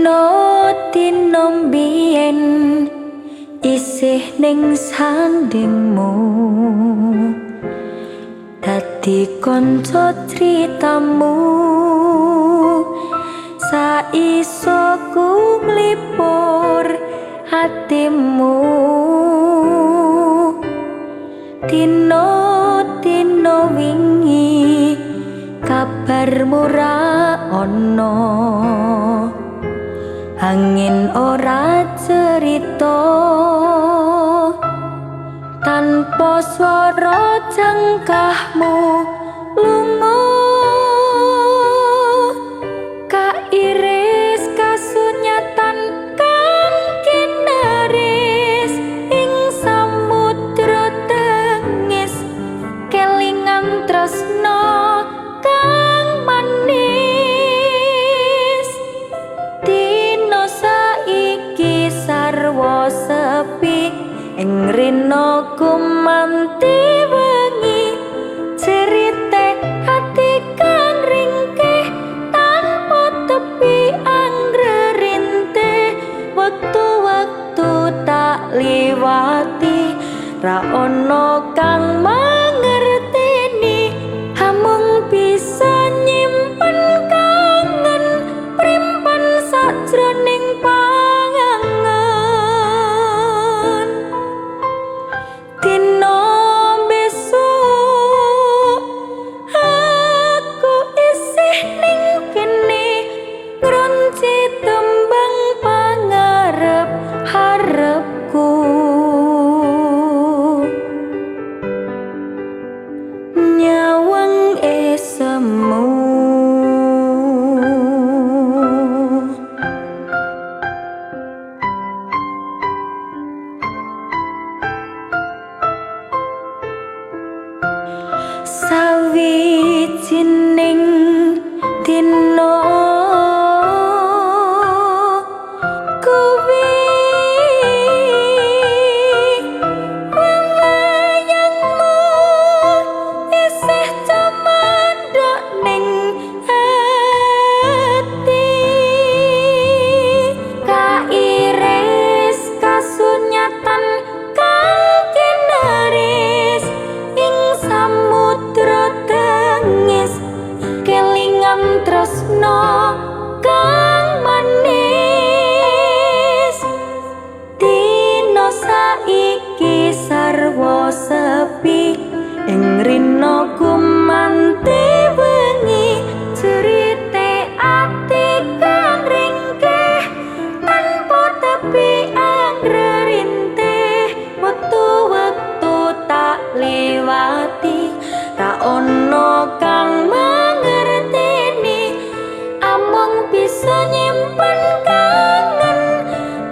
Dino dino mbien isih ning sandingmu dadi kanca critamu saiso ku nglipur hatimu dino dino wingi kabarmu ra ono angin ora cerita tanpa swara jangkahmu lunga kairis kasunyatan kan kineris ing samudra tengis kelingan tresno kang manis dino saiki sarwa sepi ing rino gumanti wengi cerite hati kang ringkeh tanpa tepi anggrerinte wektu-wektu tak liwati ra ono kang mangerteni hamung bisa nyimpen kangen primpen sajroning pangangen dino besok aku isih ning kene ngronci tembang pangarep harepku nyawang esemu sawijining dino kuwi wayangmu isih cemandhak ning ati kairis kasunyatan kang kineris ing samudra tengis kelingan tresno kang manis dino saiki sarwa sepi ing rino gumanti wengi cerite ati kang ringkeh tanpa tepi anggrerintih wektu-wektu tak liwati ra ono kang mangerteni amung bisa nyimpen kangen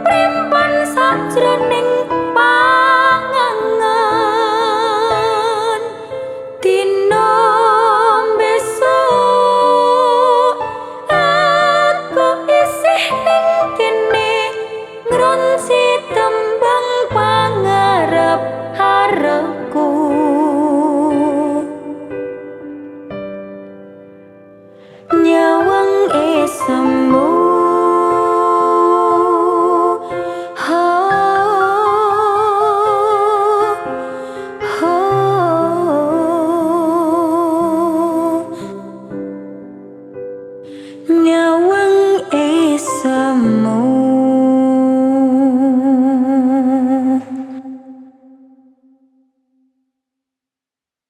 primpen sajroning pangangen dino besok aku isih ning kene ngronci tembang pangarep harepku nyawang esem